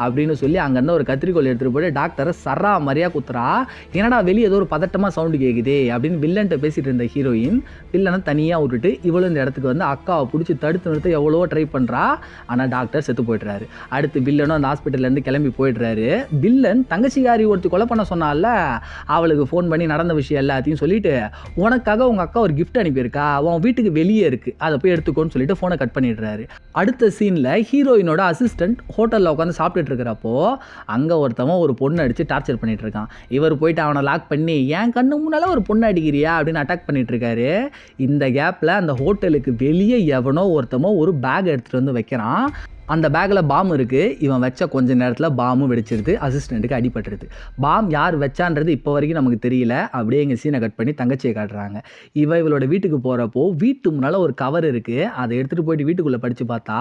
அப்படின்னு சொல்லி அங்கேருந்து ஒரு கத்திரிக்கோள் எடுத்துகிட்டு போய்ட்டு டாக்டரை சர்றா மாதிரியாக குத்துறா. என்னடா வெளியே ஏதோ ஒரு பதட்டமாக சவுண்டு கேட்குதே அப்படின்னு வில்லன்ட்ட பேசிகிட்டு இருந்த ஹீரோயின் வில்லனை தனியாக விட்டுட்டு இவளும் இந்த இடத்துக்கு வந்து அக்காவை பிடிச்சி தடுத்து நிறுத்த எவ்வளோ ட்ரை பண்ணுறா. ஆனால் டாக்டர் செத்து போய்ட்றாரு. அடுத்து வில்லனும் அந்த ஹாஸ்பிட்டல்லேருந்து கிளம்பி போய்ட்றாரு. வில்லன் தங்கச்சிக்காரி ஒருத்தி கொலை பண்ண சொன்னால, அவளுக்கு ஃபோன் பண்ணி நடந்த விஷயம் எல்லாத்தையும் சொல்லிட்டு, உனக்காக உங்கள் அக்கா ஒரு கிஃப்ட் அனுப்பியிருக்கா, உன் வீட்டுக்கு வெளியே இருக்குது, அதை போய் எடுத்துக்கோன்னு சொல்லிட்டு ஃபோனை கட் பண்ணிடுறாரு. அடுத்த சீனில் ஹீரோயினோட அசிஸ்டன்ட் ஹோட்டலில் உட்காந்து சாப்பிட்டுட்டு இருக்கிறப்போ அங்கே ஒருத்தவன் ஒரு பொண்ணை அடித்து டார்ச்சர் பண்ணிட்டு இருக்கான். இவர் போயிட்டு அவனை லாக் பண்ணி என் கண்ணு முன்னால் ஒரு பொண்ணை அடிக்கிறியா அப்படின்னு அட்டாக் பண்ணிட்டு இருக்காரு. இந்த கேப்பில் அந்த ஹோட்டலுக்கு வெளியே எவனோ ஒருத்தவன் ஒரு பேக் எடுத்துகிட்டு வந்து வைக்கிறான். அந்த பேக்கில் பாம் இருக்குது. இவன் வச்ச கொஞ்ச நேரத்தில் பாமும் வெடிச்சிருது. அசிஸ்டண்ட்டுக்கு அடிபட்டுருது. பாம் யார் வச்சான்றது இப்போ வரைக்கும் நமக்கு தெரியல. அப்படியே எங்கள் சீனை கட் பண்ணி தங்கச்சியை காட்டுறாங்க. இவளோட வீட்டுக்கு போகிறப்போ வீட்டு முன்னால் ஒரு கவர் இருக்குது. அதை எடுத்துகிட்டு போயிட்டு வீட்டுக்குள்ளே படித்து பார்த்தா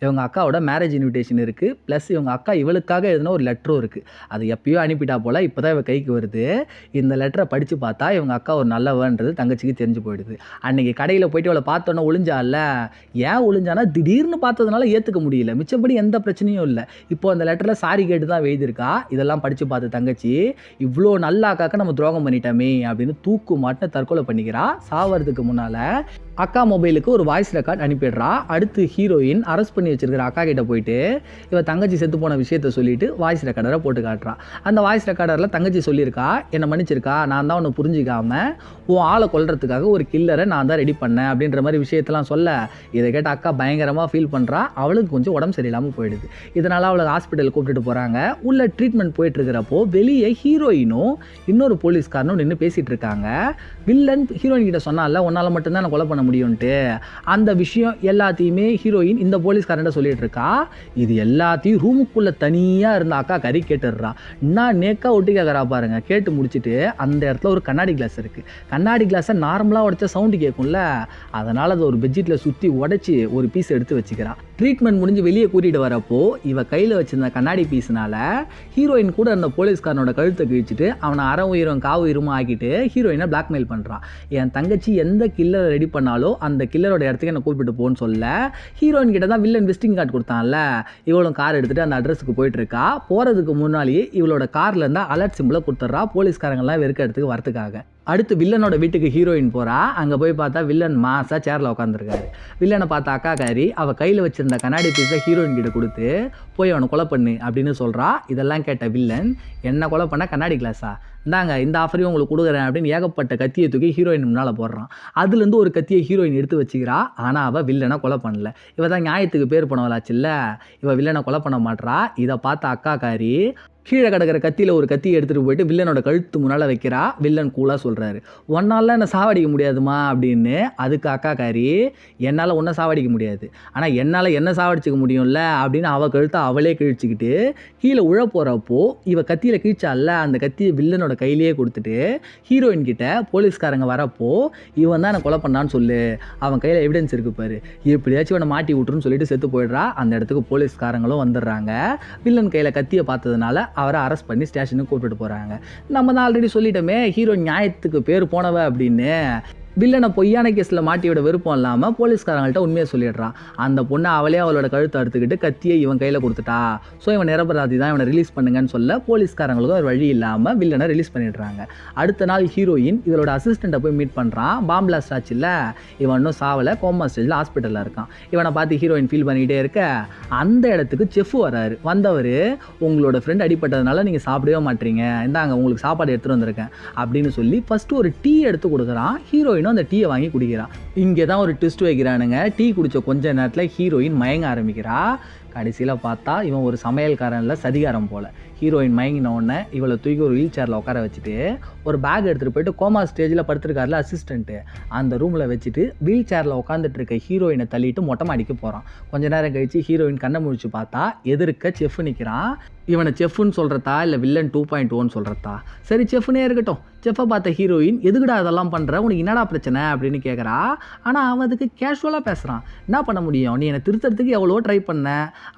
இவங்க அக்காவோட மேரேஜ் இன்விடேஷன் இருக்குது. ப்ளஸ் இவங்க அக்கா இவளுக்காக எழுதின ஒரு லெட்டரும் இருக்குது. அது எப்பயோ அனுப்பிட்டா போல் இப்போ தான் இவள் கைக்கு வருது. இந்த லெட்டரை படித்து பார்த்தா இவங்க அக்கா ஒரு நல்லவன்றது தங்கச்சிக்கு தெரிஞ்சு போயிடுது. அன்றைக்கி கடையில் போயிட்டு அவளை பார்த்தோன்னே ஒளிஞ்சால, ஏன் ஒளிஞ்சானா திடீர்னு பார்த்ததுனால ஏற்றுக்க முடியல, மிச்சப்படி எந்த பிரச்சனையும் இல்லை. இப்போ அந்த லெட்டரில் சாரி கேட்டு தான் எழுதியிருக்கா. இதெல்லாம் படித்து பார்த்து தங்கச்சி இவ்வளோ நல்ல அக்காக்க நம்ம துரோகம் பண்ணிட்டோமே அப்படின்னு தூக்கு மாட்டு தற்கொலை பண்ணிக்கிறா. சாவறதுக்கு முன்னால் அக்கா மொபைலுக்கு ஒரு வாய்ஸ் ரெக்கார்ட் அனுப்பிடுறா. அடுத்து ஹீரோயின் அரெஸ்ட் பண்ணி வச்சிருக்கிற அக்கா கிட்ட போயிட்டு இவ தங்கச்சி செத்து போன விஷயத்த சொல்லிட்டு வாய்ஸ் ரெக்கார்டரை போட்டு காட்டுறா. அந்த வாய்ஸ் ரெக்கார்டரில் தங்கச்சி சொல்லியிருக்கா, என்னை மன்னிச்சிருக்கா, நான் தான் ஒன்று புரிஞ்சிக்காம உன் ஆளை கொல்றதுக்காக ஒரு கில்லரை நான் தான் ரெடி பண்ணேன் அப்படின்ற மாதிரி விஷயத்தெல்லாம் சொல்ல, இதை கேட்ட அக்கா பயங்கரமாக ஃபீல் பண்ணுறா. அவளுக்கு கொஞ்சம் உடம்பு சரியில்லாமல் போயிடுது. இதனால் அவளை ஹாஸ்பிட்டல் கூப்பிட்டுட்டு போகிறாங்க. உள்ள ட்ரீட்மெண்ட் போயிட்டு இருக்கிறப்போ வெளியே ஹீரோயினும் இன்னொரு போலீஸ்காரனும் நின்று பேசிகிட்டு இருக்காங்க. வில்லன் ஹீரோயின் கிட்ட சொன்னால, உன்னால் மட்டும்தான் நான் கொலை பண்ண முடியும்ட்டு. அந்த விஷயம் எல்லாத்தையுமே ஹீரோயின் இந்த போலீஸ்காரன்ட்ட சொல்லிட்டு இருக்கா. இது எல்லாத்தையும் ரூமுக்குள்ளே தனியாக இருந்த அக்கா கறி கேட்டுடுறா. நான் நேக்கா ஒட்டி கேட்குறா பாருங்க. கேட்டு முடிச்சுட்டு அந்த இடத்துல ஒரு கண்ணாடி கிளாஸ் இருக்குது. கண்ணாடி கிளாஸை நார்மலாக உடைச்சா சவுண்டு கேட்கும்ல, அதனால் அதை ஒரு பெட்ஷீட்டில் சுற்றி உடைச்சி ஒரு பீஸ் எடுத்து வச்சுக்கிறா. ட்ரீட்மெண்ட் முடிஞ்சு வெளியே கூட்டிகிட்டு வரப்போ இவ கையில் வச்சிருந்த கண்ணாடி பீஸ்னால ஹீரோயின் கூட இருந்த போலீஸ்காரனோட கழுத்தை கிழிச்சிட்டு அவனை அரை உயிரும் காவு உயிருமா ஆக்கிட்டு ஹீரோயினை பிளாக்மெயில் பண்ணுறான். என் தங்கச்சி எந்த கில்லரை ரெடி பண்ணாலும் அந்த கில்லரோட இடத்துக்கு என்னை கூப்பிட்டு போன்னு சொல்ல, ஹீரோயின் கிட்ட தான் வில்லன் விசிட்டிங் கார்டு கொடுத்தான்ல, இவளும் கார் எடுத்துகிட்டு அந்த அட்ரஸுக்கு போயிட்டு இருக்கா. போகிறதுக்கு முன்னாலேயே இவளோட காரில் இருந்தால் அலர்ட் சிம்பிளை கொடுத்துட்றா போலீஸ்காரங்களாம் வெறுக்க இடத்துக்கு வரத்துக்காக. அடுத்து வில்லனோட வீட்டுக்கு ஹீரோயின் போகிறா. அங்கே போய் பார்த்தா வில்லன் மாசா சேரில் உட்காந்துருக்காரு. வில்லனை பார்த்த அக்காக்காரி அவள் கையில் வச்சிருந்த கண்ணாடி பீஸை ஹீரோயின் கிட்ட கொடுத்து போய் அவனை கொலை பண்ணு அப்படின்னு சொல்கிறா. இதெல்லாம் கேட்ட வில்லன், என்ன கொலை பண்ண கண்ணாடி கிளாஸா, இந்தாங்க இந்த ஆஃபரையும் உங்களுக்கு கொடுக்குறேன் அப்படின்னு ஏகப்பட்ட கத்தியை தூக்கி ஹீரோயின் முன்னால் போடுறான். அதுலேருந்து ஒரு கத்தியை ஹீரோயின் எடுத்து வச்சுக்கிறா. ஆனால் அவள் வில்லனை கொலை பண்ணல. இவ தான் நியாயத்துக்கு பேர் பண்ணவளாச்சுல்ல, இவள் வில்லனை கொலை பண்ண மாட்றா. இதை பார்த்த அக்காக்காரி கீழே கிடக்கிற கத்தியில் ஒரு கத்தியை எடுத்துகிட்டு போயிட்டு வில்லனோட கழுத்து முன்னால் வைக்கிறா. வில்லன் கூலாக சொல்கிறாரு, ஒன்னால என்னை சாவடிக்க முடியாதுமா அப்படின்னு. அதுக்கு அக்காக்காரி, என்னால் ஒன்றை சாவடிக்க முடியாது, ஆனால் என்னால் என்ன சாவடிச்சிக்க முடியும்ல அப்படின்னு அவள் கழுத்தை அவளே கிழிச்சிக்கிட்டு கீழே உழ போகிறப்போ இவள் கத்தியில் கிழிச்சால அந்த கத்தியை வில்லனோட கையிலேயே கொடுத்துட்டு ஹீரோயின் கிட்ட போலீஸ்காரங்க வரப்போ இவன் தான் என்னை கொலை பண்ணான்னு சொல்லு, அவன் கையில் எவிடன்ஸ் இருக்கு பாரு, எப்படியாச்சும் இவனை மாட்டி விட்டுருன்னு சொல்லிட்டு செத்து போயிடுறா. அந்த இடத்துக்கு போலீஸ்காரங்களும் வந்துடுறாங்க. வில்லன் கையில் கத்தியை பார்த்ததுனால அவரை அரெஸ்ட் பண்ணி ஸ்டேஷனுக்கு கூப்பிட்டு போகிறாங்க. நம்ம தான் ஆல்ரெடி சொல்லிட்டோமே ஹீரோ நியாயத்துக்கு பேர் போனவ அப்படின்னு. வில்லனை பொய்யான கேஸில் மாட்டி விட விருப்பம் இல்லாமல் போலீஸ்காரங்கள்ட்ட உண்மையை சொல்லிடுறான். அந்த பொண்ணை அவளே அவளோட கழுத்தை அறுத்துக்கிட்டு கத்தியை இவன் கையில் கொடுத்துட்டா. ஸோ இவன் நிரபராதி தான், இவனை ரிலீஸ் பண்ணுங்கன்னு சொல்ல போலீஸ்காரங்களுக்கும் ஒரு வழி இல்லாமல் வில்லனை ரிலீஸ் பண்ணிடுறாங்க. அடுத்த நாள் ஹீரோயின் இவளோட அசிஸ்டண்ட்டை போய் மீட் பண்ணுறான். பாம் பிளாஸ்ட் ஆச்சுல்ல, இவன் இன்னும் சாவலை, கோமா ஸ்டேஜில் ஹாஸ்பிட்டலில் இருக்கான். இவனை பார்த்து ஹீரோயின் ஃபீல் பண்ணிக்கிட்டே இருக்க அந்த இடத்துக்கு செஃப் வராரு. வந்தவர், உங்களோட ஃப்ரெண்ட் அடிப்பட்டதுனால நீங்கள் சாப்பிடவே மாட்டீங்க, இந்தாங்க உங்களுக்கு சாப்பாடு எடுத்துகிட்டு வந்திருக்கேன் அப்படின்னு சொல்லி ஃபஸ்ட்டு ஒரு டீ எடுத்து கொடுக்குறான். ஹீரோயின் அந்த டீயை வாங்கி குடிக்கிறான். இங்கே தான் ஒரு ட்விஸ்ட் வைக்கிறானுங்க. டீ குடித்த கொஞ்ச நேரத்தில் ஹீரோயின் மயங்க ஆரம்பிக்கிறா. கடைசியில் பார்த்தா இவன் ஒரு சமையல்காரனில் சதிகாரம் போல். ஹீரோயின் மயங்கின உடனே இவளை தூக்கி ஒரு வீல் சேரில் உட்கார வச்சுட்டு ஒரு பேக் எடுத்துகிட்டு போயிட்டு கோமா ஸ்டேஜில் படுத்துருக்காருல அசிஸ்டண்ட்டு, அந்த ரூமில் வச்சுட்டு வீல் சேரில் உட்காந்துட்டு இருக்க ஹீரோயினை தள்ளிட்டு மொட்டை மாடிக்கு போகிறான். கொஞ்ச நேரம் கழித்து ஹீரோயின் கண்ணை முழிச்சு பார்த்தா எதிர்க்க செஃப் நிற்கிறான். இவனை செஃப்னு சொல்கிறதா இல்லை வில்லன் 2.0 சொல்கிறதா? சரி செஃப்னே இருக்கட்டும். செஃப்பை பார்த்த ஹீரோயின், எதுக்குடா அதெல்லாம் பண்ணுற, உனக்கு என்னடா பிரச்சனை அப்படின்னு கேட்குறா. ஆனால் அவன் அதுக்கு கேஷுவலாக பேசுகிறான். என்ன பண்ண முடியும், நீ என்னை திருத்தறதுக்கு எவ்வளோ ட்ரை பண்ண,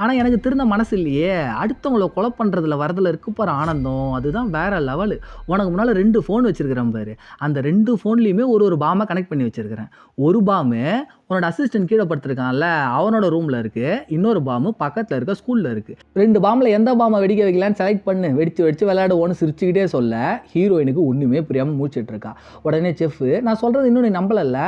ஆனால் எனக்கு திருந்த மனசு இல்லையே. அடுத்தவங்கள கொலை பண்ணுறதுல வரதில் இருக்கு போகிற ஆனந்தம் அதுதான் வேறு லெவலு. உனக்கு முன்னால் 2 ஃபோன் வச்சுருக்கிறேன் பாரு, அந்த 2 ஃபோன்லேயுமே ஒரு பாமை கனெக்ட் பண்ணி வச்சுருக்கிறேன். ஒரு பாமு உன்னோட அசிஸ்டன்ட் கீழே படுத்துருக்கான்ல அவனோட ரூமில் இருக்குது, இன்னொரு பாம்பு பக்கத்தில் இருக்க ஸ்கூலில் இருக்குது. 2 பாம்பில் எந்த பாம்பை வெடிக்க வைக்கலான்னு செலக்ட் பண்ணு, வெடிச்சு விளையாடுவோன்னு சிரிச்சுக்கிட்டே சொல்ல ஹீரோயினுக்கு ஒன்றுமே புரியாமல் மூச்சிட்ருக்கா. உடனே செஃப், நான் சொல்கிறது இன்னும் நீ நம்பலல்ல,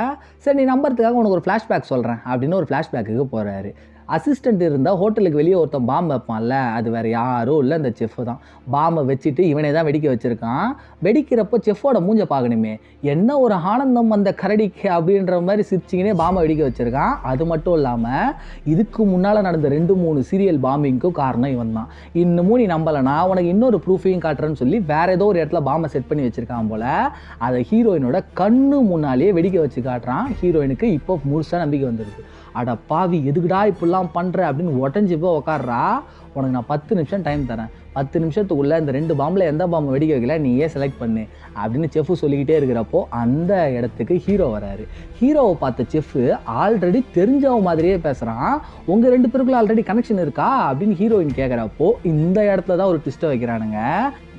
சரி நீ நம்புறதுக்காக உனக்கு ஒரு ஃப்ளாஷ்பேக் சொல்கிறேன் அப்படின்னு ஒரு ஃப்ளாஷ்பேக்குக்கு போகிறாரு. அசிஸ்டண்ட் இருந்தால் ஹோட்டலுக்கு வெளியே ஒருத்தன் பாம்பு வைப்பான்ல, அது வேறு யாரும் இல்லை, அந்த செஃப் தான். பாம்பை வச்சுட்டு இவனே தான் வெடிக்க வச்சுருக்கான். வெடிக்கிறப்போ செஃப்போட மூஞ்ச பார்க்கணுமே, என்ன ஒரு ஆனந்தம் அந்த கரடிக்கு அப்படின்ற மாதிரி சிரிச்சிங்கனே பாம்பை வெடிக்க வச்சுருக்கான். அது மட்டும் இல்லாமல் இதுக்கு முன்னால் நடந்த 2-3 சீரியல் பாம்பிங்க்கும் காரணம் இவன் தான். இன்னமும் நீ நம்பலைனா உனக்கு இன்னொரு ப்ரூஃபையும் காட்டுறேன்னு சொல்லி வேறு ஏதோ ஒரு இடத்துல பாம்பை செட் பண்ணி வச்சுருக்கான் போல். அதை ஹீரோயினோட கண்ணு முன்னாலேயே வெடிக்க வச்சு காட்டுறான். ஹீரோயினுக்கு இப்போ முழுசாக நம்பிக்கை வந்துருக்கு. அட பாவி, எதுக்குடா இப்படிலாம் பண்ணுற அப்படின்னு உடஞ்சி போய் உக்காடுறா. உனக்கு நான் 10 நிமிஷம் டைம் தரேன், 10 நிமிஷத்துக்குள்ளே இந்த 2 பாம்பில் எந்த பாம்பை வெடிக்க வைக்கல நீயே செலக்ட் பண்ணு அப்படின்னு செஃப் சொல்லிக்கிட்டே இருக்கிறப்போ அந்த இடத்துக்கு ஹீரோ வராரு. ஹீரோவை பார்த்த செஃப் ஆல்ரெடி தெரிஞ்சவ மாதிரியே பேசுகிறான். உங்கள் 2 பேருக்குள்ள ஆல்ரெடி கனெக்ஷன் இருக்கா அப்படின்னு ஹீரோயின் கேட்குறப்போ இந்த இடத்துல தான் ஒரு ட்விஸ்ட்டை வைக்கிறானுங்க.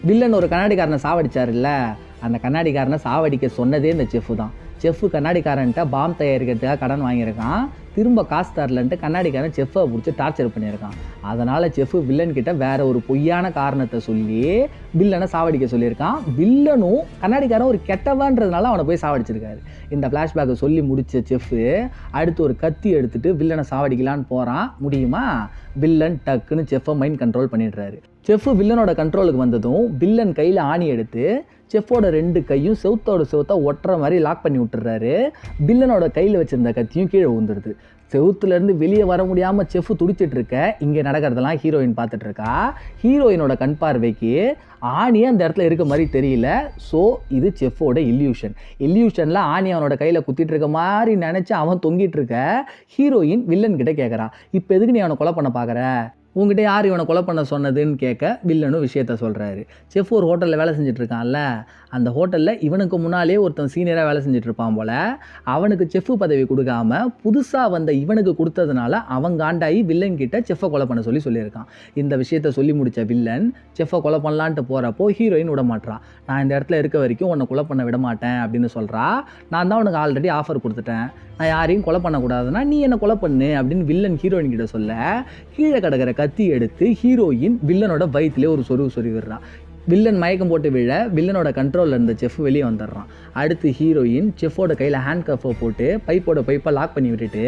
வில்லன் ஒரு கண்ணாடிக்காரனை சாவடிச்சார் இல்லை, அந்த கண்ணாடிக்காரனை சாவடிக்க சொன்னதே இந்த செஃப் தான். செஃப் கண்ணாடிக்காரன்ட்ட பாம் தயாரிக்கிறதுக்காக கடன் வாங்கியிருக்கான். திரும்ப காசு தரலன்ட்டு கண்ணாடிக்காரன் செஃப்பை பிடிச்சி டார்ச்சர் பண்ணியிருக்கான். அதனால் செஃப் வில்லன் கிட்ட வேற ஒரு பொய்யான காரணத்தை சொல்லி வில்லனை சாவடிக்க சொல்லியிருக்கான். வில்லனும் கண்ணாடிக்காரன் ஒரு கெட்டவன்றதுனால அவனை போய் சாவடிச்சிருக்காரு. இந்த ஃப்ளாஷ்பேக்கை சொல்லி முடித்த செஃப் அடுத்து ஒரு கத்தி எடுத்துகிட்டு வில்லனை சாவடிக்கலான்னு போகிறான். முடியுமா? வில்லன் டக்குன்னு செஃப்பை மைண்ட் கண்ட்ரோல் பண்ணிடுறாரு. செஃப் வில்லனோட கண்ட்ரோலுக்கு வந்ததும் வில்லன் கையில் ஆணி எடுத்து செஃப்போட 2 கையும் செவுத்தா ஒட்டுற மாதிரி லாக் பண்ணி விட்டுறாரு. வில்லனோட கையில் வச்சுருந்த கத்தியும் கீழே விழுந்துருது. செவுத்துலேருந்து வெளியே வர முடியாமல் செஃப் துடிச்சிட்டு இருக்க இங்கே நடக்கிறதெல்லாம் ஹீரோயின் பார்த்துட்டு இருக்கா. ஹீரோயினோட கண் பார்வைக்கு ஆணியை அந்த இடத்துல இருக்க மாதிரி தெரியல. ஸோ இது செஃப்போட இல்யூஷனில் ஆணி அவனோட கையில் குத்திட்டு இருக்க மாதிரி நினச்சி அவன் தொங்கிட்டு இருக்க. ஹீரோயின் வில்லன் கிட்ட கேட்குறான், இப்போ எதுக்கு நீ அவனை கொலை பண்ண பார்க்குற, உங்ககிட்ட யார் இவனை கொலை பண்ண சொன்னதுன்னு கேட்க வில்லனும் விஷயத்த சொல்கிறாரு. செஃப் ஒரு ஹோட்டலில் வேலை செஞ்சிட்ருக்கான்ல, அந்த ஹோட்டலில் இவனுக்கு முன்னாலே ஒருத்தன் சீனியராக வேலை செஞ்சிட்ருப்பான் போல். அவனுக்கு செஃப் பதவி கொடுக்காம புதுசாக வந்த இவனுக்கு கொடுத்ததுனால அவன் காண்டாகி வில்லன் கிட்ட செஃப்பை கொலை பண்ண சொல்லியிருக்கான். இந்த விஷயத்த சொல்லி முடித்த வில்லன் செஃப்பை கொலை பண்ணலான்ட்டு போகிறப்போ ஹீரோயின் விட மாட்டான். நான் இந்த இடத்துல இருக்க வரைக்கும் உன்னை கொலை பண்ண விட மாட்டேன் அப்படின்னு சொல்கிறா. நான் தான் உனக்கு ஆல்ரெடி ஆஃபர் கொடுத்துட்டேன், நான் யாரையும் கொலை பண்ணக்கூடாதுன்னா நீ என்னை கொலை பண்ணு அப்படின்னு வில்லன் ஹீரோயின் கிட்ட சொல்ல கீழே கிடக்கிற கத்தி எடுத்து ஹீரோயின் வில்லனோட வயிற்றுலேயே ஒரு சொருவிடுறான். வில்லன் மயக்கம் போட்டு விழ வில்லனோட கண்ட்ரோலில் இருந்த செஃப் வெளியே வந்துடுறான். அடுத்து ஹீரோயின் செஃப்போட கையில் ஹேண்ட் கஃபை போட்டு பைப்பை லாக் பண்ணி விட்டுட்டு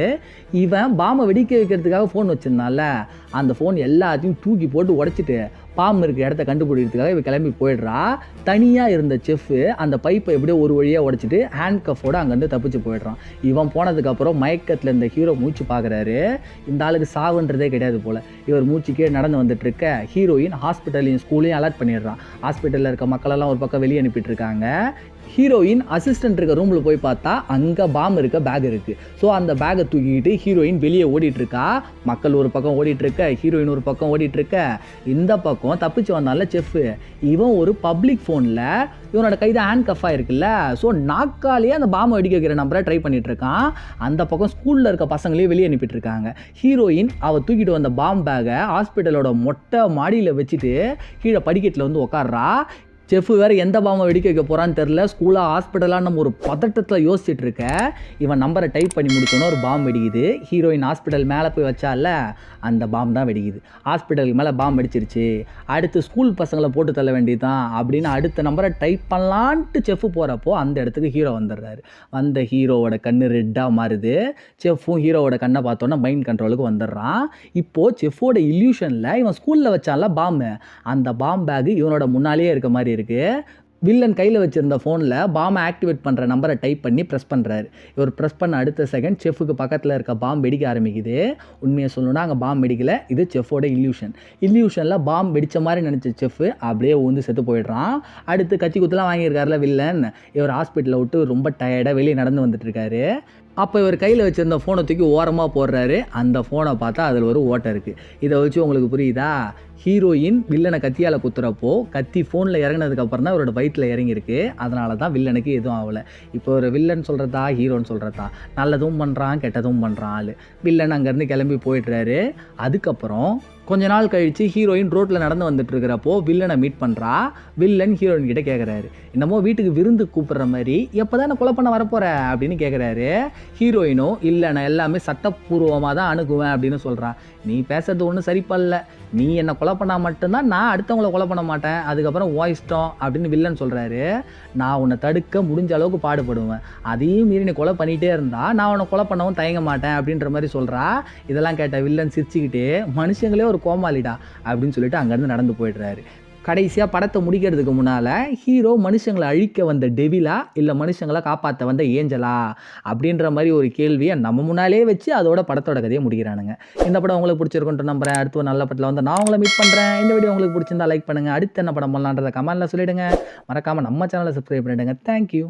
இவன் பாம்பை வெடிக்க வைக்கிறதுக்காக ஃபோன் வச்சுருந்தான்ல, அந்த ஃபோன் எல்லாத்தையும் தூக்கி போட்டு உடச்சிட்டு பாம்பு இருக்க இடத்த கண்டுபிடிக்கிறதுக்காக இவன் கிளம்பி போயிடுறா. தனியாக இருந்த செஃப் அந்த பைப்பை எப்படியோ ஒரு வழியாக உடச்சிட்டு ஹேண்ட் கஃபோடு அங்கேருந்து தப்பிச்சு போயிடுறான். இவன் போனதுக்கப்புறம் மயக்கத்தில் இருந்த ஹீரோ மூச்சு பார்க்குறாரு. இந்த ஆளுக்கு சாவுன்றதே கிடையாது போல். இவர் மூச்சுக்கே நடந்து வந்துட்டுருக்க ஹீரோயின் ஹாஸ்பிட்டலையும் ஸ்கூலையும் அலர்ட் பண்ணிடுறான். ஹாஸ்பிட்டலில் இருக்க மக்களெல்லாம் ஒரு பக்கம் வெளியே அனுப்பிட்டு இருக்காங்க. ஹீரோயின் அசிஸ்டன்ட் இருக்க ரூமில் போய் பார்த்தா அங்கே பாம்பு இருக்க பேக் இருக்குது. ஸோ அந்த பேக்கை தூக்கிக்கிட்டு ஹீரோயின் வெளியே ஓடிட்டுருக்கா. மக்கள் ஒரு பக்கம் ஓடிட்டுருக்க, ஹீரோயின் ஒரு பக்கம் ஓடிட்டுருக்க. இந்த பக்கம் தப்பிச்சு வந்தால செஃப் இவன் ஒரு பப்ளிக் ஃபோனில் இவனோட கைதான் ஹேண்ட் கஃபாக இருக்குல்ல, ஸோ நாக்காலேயே அந்த பாம்பை வெடிக்க வைக்கிற நம்பரை ட்ரை பண்ணிட்டு இருக்கான். அந்த பக்கம் ஸ்கூலில் இருக்க பசங்களையும் வெளியே அனுப்பிட்டு இருக்காங்க. ஹீரோயின் அவள் தூக்கிட்டு வந்த பாம்பு பேக்கை ஹாஸ்பிட்டலோட மொட்டை மாடியில் வச்சுட்டு கீழே படிக்கட்டில் வந்து உட்காடுறா. செஃப் வேறு எந்த பாம்பை வெடிக்க வைக்க போகிறான்னு தெரில. ஸ்கூலாக ஹாஸ்பிட்டலாக நம்ம ஒரு பதட்டத்தில் யோசிச்சுட்டு இருக்க இவன் நம்பரை டைப் பண்ணி முடிச்சோன்னா ஒரு பாம்பு வெடிக்குது. ஹீரோயின் ஹாஸ்பிட்டல் மேலே போய் வச்சால அந்த பாம்பு தான் வெடிக்குது. ஹாஸ்பிட்டலுக்கு மேலே பாம்பு வெடிச்சிருச்சு. அடுத்து ஸ்கூல் பசங்களை போட்டு தள்ள வேண்டியது தான் அப்படின்னு அடுத்த நம்பரை டைப் பண்ணலான்ட்டு செஃப் போகிறப்போ அந்த இடத்துக்கு ஹீரோ வந்துடுறாரு. வந்த ஹீரோவோட கண்ணு ரெட்டாக மாறுது. செஃப்பும் ஹீரோவோட கண்ணை பார்த்தோன்னா மைண்ட் கண்ட்ரோலுக்கு வந்துடுறான். இப்போது செஃப்போட இல்யூஷனில் இவன் ஸ்கூலில் வச்சால பாம்பு, அந்த பாம்பு பேக் இவனோட முன்னாலேயே இருக்க மாதிரி இருக்குது. வில்லன் கையில் வச்சுருந்த ஃபோனில் பாம்பை ஆக்டிவேட் பண்ணுற நம்பரை டைப் பண்ணி ப்ரெஸ் பண்ணுறாரு. இவர் ப்ரெஸ் பண்ண அடுத்த செகண்ட் செஃப்புக்கு பக்கத்தில் இருக்க பாம்பு வெடிக்க ஆரம்பிக்குது. உண்மையை சொல்லணும்னா அங்கே பாம்பு வெடிக்கல, இது செஃப்போட இல்யூஷனில் பாம்பு வெடித்த மாதிரி நினச்ச செஃப் அப்படியே ஊந்து செத்து போயிடுறான். அடுத்து கத்தி குத்துலாம் வாங்கியிருக்காருல வில்லன், இவர் ஹாஸ்பிட்டலில் விட்டு ரொம்ப டயர்டாக வெளியே நடந்து வந்துட்டுருக்காரு. அப்போ இவர் கையில் வச்சுருந்த ஃபோனை தூக்கி ஓரமாக போடுறாரு. அந்த ஃபோனை பார்த்தா அதில் ஒரு ஓட்டை இருக்குது. இதை வச்சு உங்களுக்கு புரியுதா, ஹீரோயின் வில்லனை கத்தியால் குத்துறப்போ கத்தி ஃபோனில் இறங்கினதுக்கப்புறம் தான் இவரோட வயிற்றில் இறங்கியிருக்கு. அதனால தான் வில்லனுக்கு எதுவும் ஆகலை. இப்போ ஒரு வில்லன் சொல்கிறதா ஹீரோன்னு சொல்கிறதா, நல்லதும் பண்ணுறான் கெட்டதும் பண்ணுறான் ஆள். வில்லன் அங்கேருந்து கிளம்பி போயிடுறாரு. அதுக்கப்புறம் கொஞ்ச நாள் கழித்து ஹீரோயின் ரோட்டில் நடந்து வந்துட்டு இருக்கிறப்போ வில்லனை மீட் பண்ணுறா. வில்லன் ஹீரோயின் கிட்டே கேட்குறாரு, என்னமோ வீட்டுக்கு விருந்து கூப்பிட்ற மாதிரி எப்போ தான் கொலை பண்ண வரப்போகிற அப்படின்னு கேட்குறாரு. ஹீரோயினும் இல்லை நான் எல்லாமே சட்டப்பூர்வமாக தான் அணுகுவேன் அப்படின்னு சொல்கிறான். நீ பேசுறது ஒன்றும் சரிப்பல்ல, நீ என்னை கொலை பண்ணால் மட்டும்தான் நான் அடுத்தவங்களை கொலை பண்ண மாட்டேன், அதுக்கப்புறம் உன் இஷ்டம் அப்படின்னு வில்லன் சொல்கிறாரு. நான் உன்னை தடுக்க முடிஞ்ச அளவுக்கு பாடுபடுவேன், அதையும் மீறி நீ கொலை பண்ணிகிட்டே இருந்தால் நான் உன்னை கொலை பண்ணவும் தயங்க மாட்டேன் அப்படின்ற மாதிரி சொல்கிறா. இதெல்லாம் கேட்ட வில்லன் சிரிச்சுக்கிட்டே மனுஷங்களே ஒரு கோமாளிடா அப்படின்னு சொல்லிட்டு அங்கேருந்து நடந்து போயிடுறாரு. கடைசியாக படத்தை முடிக்கிறதுக்கு முன்னால் ஹீரோ மனுஷங்களை அழிக்க வந்த டெவிலா இல்லை மனுஷங்களை காப்பாற்ற வந்த ஏஞ்சலா அப்படின்ற மாதிரி ஒரு கேள்வியை நம்ம முன்னாலே வச்சு அதோட படத்தோட கதையை முடிக்கிறானுங்க. இந்த படம் உங்களுக்கு பிடிச்சிருக்குன்ட்டு நம்புறேன். அடுத்து ஒரு நல்ல படத்தில் வந்து நான் உங்களை மீட் பண்ணுறேன். இந்த வீடியோ உங்களுக்கு பிடிச்சிருந்தா லைக் பண்ணுங்கள். அடுத்து என்ன படம் பண்ணலான்றதை கமெண்ட்டில் சொல்லிவிடுங்க. மறக்காமல் நம்ம சேனலை சப்ஸ்கிரைப் பண்ணிவிடுங்க. தேங்க்யூ.